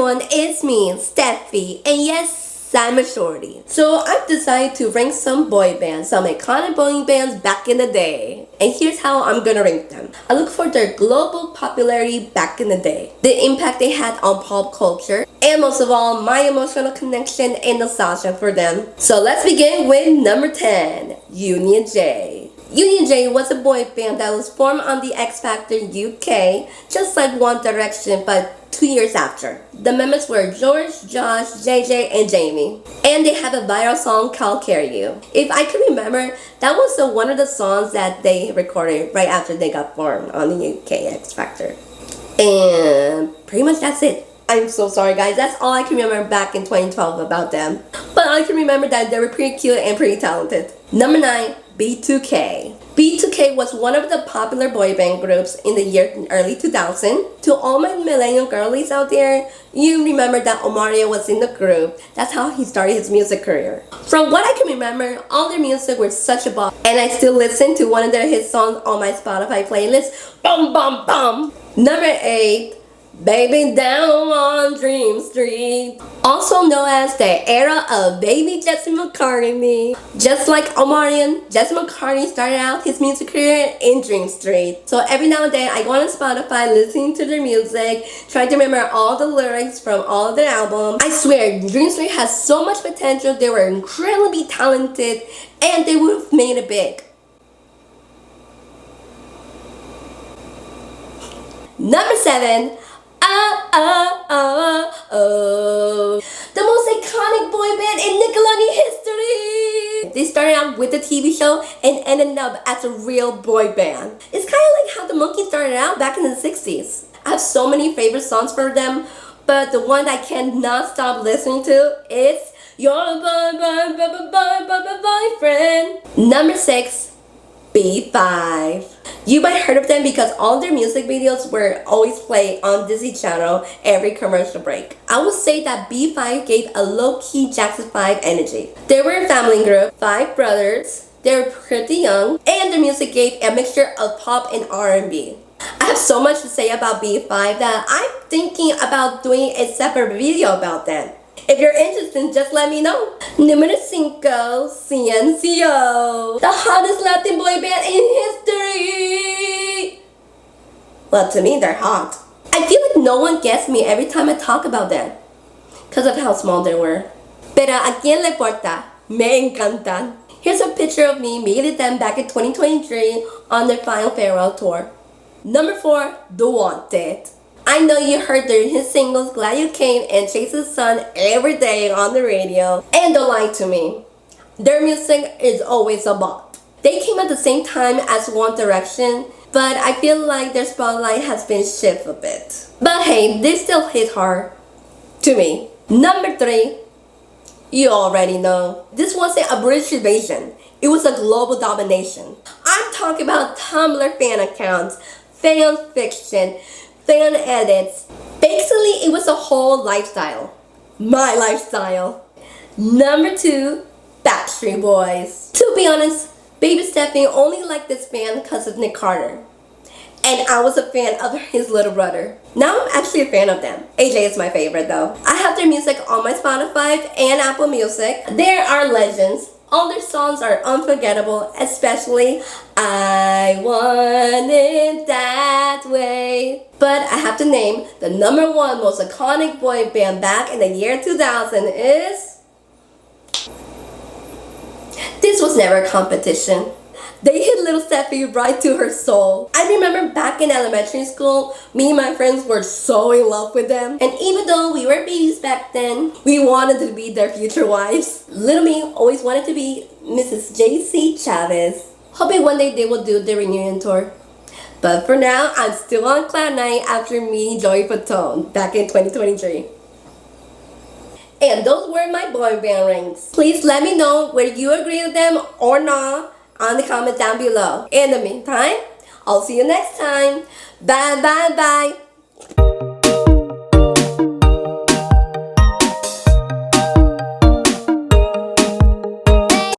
everyone, it's me, Stephy, and yes, I'm a shorty. So I've decided to rank some boy bands, some iconic boy bands back in the day. And here's how I'm gonna rank them. I look for their global popularity back in the day, the impact they had on pop culture, and most of all, my emotional connection and nostalgia for them. So let's begin with number 10, Union J. Union J was a boy band that was formed on the X Factor UK, just like One Direction, but 2 years after. The members were George, Josh, JJ, and Jamie. And they have a viral song called Carry You. If I can remember, that was one of the songs that they recorded right after they got formed on the UK X Factor. And pretty much that's it. I'm so sorry guys, that's all I can remember back in 2012 about them. But I can remember that they were pretty cute and pretty talented. Number 9, B2K. B2K was one of the popular boy band groups in the early 2000. To all my millennial girlies out there, you remember that Omarion was in the group. That's how he started his music career. From what I can remember, all their music was such a bop, and I still listen to one of their hit songs on my Spotify playlist. Bum bum bum. Number 8, Baby Down on Dream Street, also known as the era of Baby Jesse McCartney. Just like Omarion, Jesse McCartney started out his music career in Dream Street. So every now and then I go on Spotify listening to their music, trying to remember all the lyrics from all of their albums. I swear, Dream Street has so much potential. They were incredibly talented and they would have made it big. Number 7, the most iconic boy band in Nickelodeon history. They started out with the TV show and ended up as a real boy band. It's kind of like how the Monkees started out back in the 60s. I have so many favorite songs for them, but the one I cannot stop listening to is Your Boyfriend. Number 6, B5. You might have heard of them because all their music videos were always played on Disney Channel every commercial break. I would say that B5 gave a low-key Jackson 5 energy. They were a family group, 5 brothers, they were pretty young, and their music gave a mixture of pop and R&B. I have so much to say about B5 that I'm thinking about doing a separate video about them. If you're interested, just let me know. Number 5, CNCO. The hottest Latin boy band in history. Well, to me, they're hot. I feel like no one gets me every time I talk about them because of how small they were. Pero a quien le importa? Me encantan. Here's a picture of me meeting them back in 2023 on their final farewell tour. Number 4, The Wanted. I know you heard their hit singles Glad You Came and Chase the Sun every day on the radio. And don't lie to me, their music is always a bop. They came at the same time as One Direction, but I feel like their spotlight has been shifted a bit. But hey, they still hit hard to me. Number 3, you already know. This wasn't a British invasion, it was a global domination. I'm talking about Tumblr fan accounts, fan fiction, fan edits. Basically, it was a whole lifestyle. My lifestyle. Number 2, Backstreet Boys. To be honest, Baby Stephy only liked this band because of Nick Carter. And I was a fan of his little brother. Now I'm actually a fan of them. AJ is my favorite though. I have their music on my Spotify and Apple Music. They are legends. All their songs are unforgettable, especially I Want It That Way. But I have to name the number 1 most iconic boy band back in the year 2000 is... This was never a competition. They hit little Stephy right to her soul. I remember back in elementary school, me and my friends were so in love with them. And even though we were babies back then, we wanted to be their future wives. Little me always wanted to be Mrs. J.C. Chavez. Hoping one day they will do the reunion tour. But for now, I'm still on cloud 9 after meeting Joey Fatone back in 2023. And those were my boy band ranks. Please let me know whether you agree with them or not on the comment down below. In the meantime, I'll see you next time. Bye bye bye.